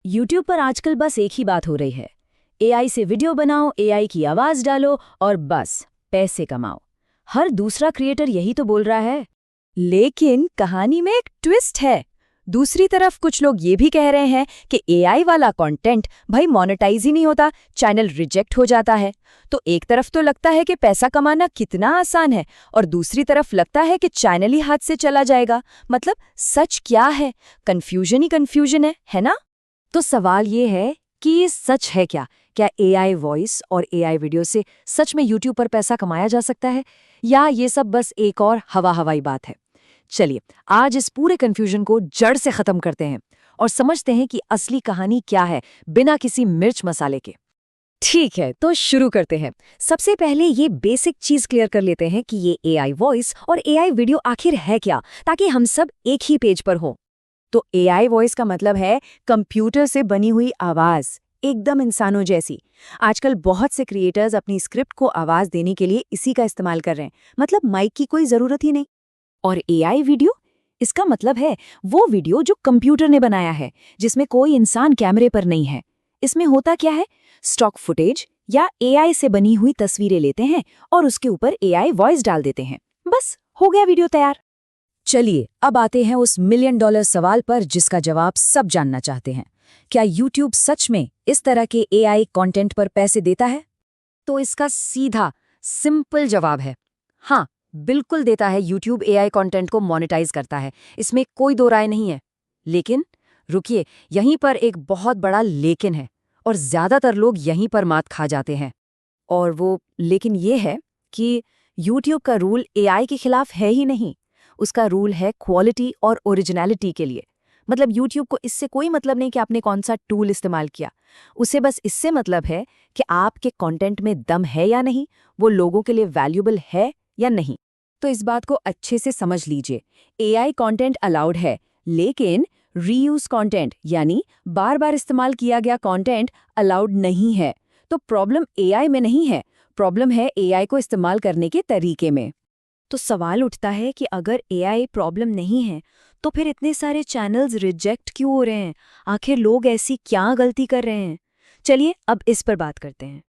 YouTube पर आजकल बस एक ही बात हो रही है। एआई से वीडियो बनाओ, एआई की आवाज डालो और बस पैसे कमाओ। हर दूसरा क्रिएटर यही तो बोल रहा है। लेकिन कहानी में एक ट्विस्ट है। दूसरी तरफ कुछ लोग ये भी कह रहे हैं कि एआई वाला कंटेंट भाई मोनेटाइज ही नहीं होता, चैनल रिजेक्ट हो जाता है। तो एक तरफ तो लगता है कि पैसा कमाना कितना आसान है और दूसरी तरफ लगता है कि चैनल ही हाथ से चला जाएगा। मतलब सच क्या है? कंफ्यूजन ही कंफ्यूजन है ना? तो सवाल ये है कि ये सच है क्या? क्या एआई वॉइस और एआई वीडियो से सच में यूट्यूब पर पैसा कमाया जा सकता है, या ये सब बस एक और हवाई बात है? चलिए आज इस पूरे कंफ्यूजन को जड़ से खत्म करते हैं और समझते हैं कि असली कहानी क्या है, बिना किसी मिर्च मसाले के। ठीक है, तो शुरू करते हैं। सबसे पहले ये बेसिक चीज क्लियर कर लेते हैं कि ये एआई वॉइस और एआई वीडियो आखिर है क्या, ताकि हम सब एक ही पेज पर हों। तो एआई वॉइस का मतलब है कंप्यूटर से बनी हुई आवाज, एकदम इंसानों जैसी। आजकल बहुत से क्रिएटर्स अपनी स्क्रिप्ट को आवाज देने के लिए इसी का इस्तेमाल कर रहे हैं, मतलब माइक की कोई जरूरत ही नहीं। और एआई वीडियो, इसका मतलब है वो वीडियो जो कंप्यूटर ने बनाया है, जिसमें कोई इंसान कैमरे पर नहीं है। इसमें होता क्या है, स्टॉक फुटेज या एआई से बनी हुई तस्वीरें लेते हैं और उसके ऊपर एआई वॉइस डाल देते हैं, बस हो गया वीडियो तैयार। चलिए अब आते हैं उस $1 मिलियन सवाल पर जिसका जवाब सब जानना चाहते हैं। क्या यूट्यूब सच में इस तरह के एआई कंटेंट पर पैसे देता है? तो इसका सीधा सिंपल जवाब है हाँ, बिल्कुल देता है। यूट्यूब एआई कंटेंट को मोनेटाइज करता है, इसमें कोई दो राय नहीं है। लेकिन रुकिए, यहीं पर एक बहुत बड़ा लेकिन है, और ज्यादातर लोग यहीं पर मात खा जाते हैं। और वो लेकिन ये है कि यूट्यूब का रूल एआई के खिलाफ है ही नहीं। उसका रूल है क्वालिटी और ओरिजिनलिटी के लिए। मतलब यूट्यूब को इससे कोई मतलब नहीं कि आपने कौन सा टूल इस्तेमाल किया। उसे बस इससे मतलब है कि आपके कंटेंट में दम है या नहीं, वो लोगों के लिए वैल्यूएबल है या नहीं। तो इस बात को अच्छे से समझ लीजिए। एआई कंटेंट अलाउड है, लेकिन रीयूज कंटेंट यानी बार बार इस्तेमाल किया गया कंटेंट अलाउड नहीं है। तो प्रॉब्लम एआई में नहीं है, प्रॉब्लम है एआई को इस्तेमाल करने के तरीके में। तो सवाल उठता है कि अगर एआई प्रॉब्लम नहीं है, तो फिर इतने सारे चैनल्स रिजेक्ट क्यों हो रहे हैं? आखिर लोग ऐसी क्या गलती कर रहे हैं? चलिए अब इस पर बात करते हैं।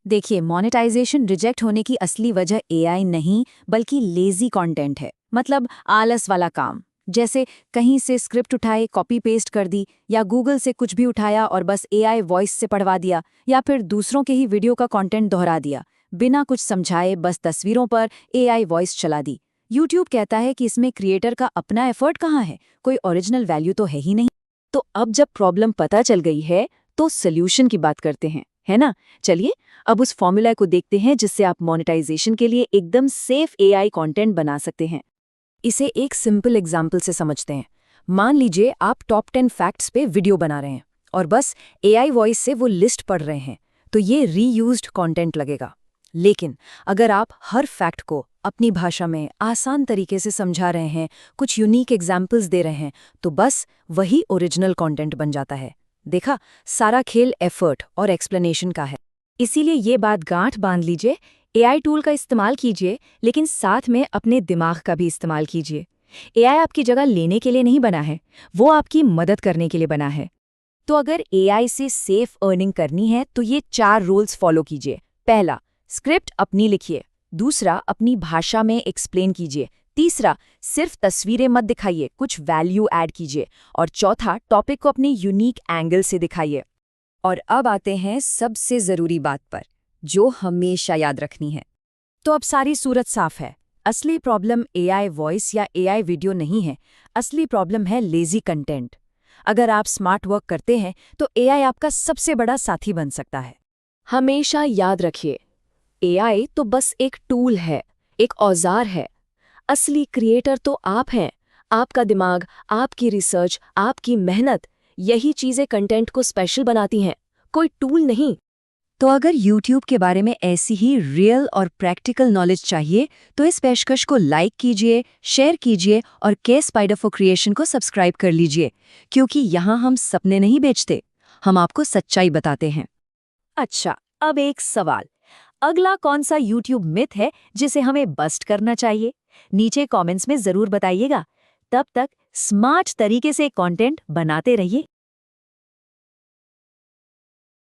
देखिए, मोनेटाइजेशन रिजेक्ट होने की असली वजह एआई नहीं, बल्कि लेजी कंटेंट है। मतलब आलस वाला काम, जैसे कहीं से स्क्रिप्ट उठाए, कॉपी पेस्ट कर दी, या गूगल से कुछ भी उठाया और बस एआई वॉइस से पढ़वा दिया, या फिर दूसरों के ही वीडियो का कंटेंट दोहरा दिया, बिना कुछ समझाए बस तस्वीरों पर एआई वॉइस चला दी। यूट्यूब कहता है कि इसमें क्रिएटर का अपना एफर्ट कहाँ है, कोई ओरिजिनल वैल्यू तो है ही नहीं। तो अब जब प्रॉब्लम पता चल गई है, तो सोल्यूशन की बात करते हैं, है ना? चलिए अब उस फॉर्मूला को देखते हैं जिससे आप मोनेटाइजेशन के लिए एकदम सेफ एआई कंटेंट बना सकते हैं। इसे एक सिंपल एग्जाम्पल से समझते हैं। मान लीजिए आप टॉप 10 फैक्ट्स पे वीडियो बना रहे हैं और बस एआई वॉइस से वो लिस्ट पढ़ रहे हैं, तो ये रीयूज्ड कंटेंट लगेगा। लेकिन अगर आप हर फैक्ट को अपनी भाषा में आसान तरीके से समझा रहे हैं, कुछ यूनिक एग्जाम्पल्स दे रहे हैं, तो बस वही ओरिजिनल कंटेंट बन जाता है। देखा, सारा खेल एफर्ट और एक्सप्लेनेशन का है। इसीलिए ये बात गांठ बांध लीजिए, एआई टूल का इस्तेमाल कीजिए, लेकिन साथ में अपने दिमाग का भी इस्तेमाल कीजिए। एआई आपकी जगह लेने के लिए नहीं बना है, वो आपकी मदद करने के लिए बना है। तो अगर एआई से सेफ अर्निंग करनी है तो ये 4 रूल्स फॉलो कीजिए। पहला, स्क्रिप्ट अपनी लिखिए। दूसरा, अपनी भाषा में एक्सप्लेन कीजिए। तीसरा, सिर्फ तस्वीरें मत दिखाइए, कुछ वैल्यू ऐड कीजिए। और चौथा, टॉपिक को अपने यूनिक एंगल से दिखाइए। और अब आते हैं सबसे ज़रूरी बात पर, जो हमेशा याद रखनी है। तो अब सारी सूरत साफ है। असली प्रॉब्लम एआई वॉइस या एआई वीडियो नहीं है, असली प्रॉब्लम है लेजी कंटेंट। अगर आप स्मार्ट वर्क करते हैं तो एआई आपका सबसे बड़ा साथी बन सकता है। हमेशा याद रखिए, एआई तो बस एक टूल है, एक औजार है। असली क्रिएटर तो आप हैं। आपका दिमाग, आपकी रिसर्च, आपकी मेहनत, यही चीजें कंटेंट को स्पेशल बनाती हैं, कोई टूल नहीं। तो अगर YouTube के बारे में ऐसी ही रियल और प्रैक्टिकल नॉलेज चाहिए तो इस पेशकश को लाइक कीजिए, शेयर कीजिए और के स्पाइडर फॉर क्रिएशन को सब्सक्राइब कर लीजिए, क्योंकि यहाँ हम सपने नहीं बेचते, हम आपको सच्चाई बताते हैं। अच्छा, अब एक सवाल, अगला कौन सा YouTube मिथ है जिसे हमें बस्ट करना चाहिए? नीचे कमेंट्स में जरूर बताइएगा। तब तक स्मार्ट तरीके से कंटेंट बनाते रहिए।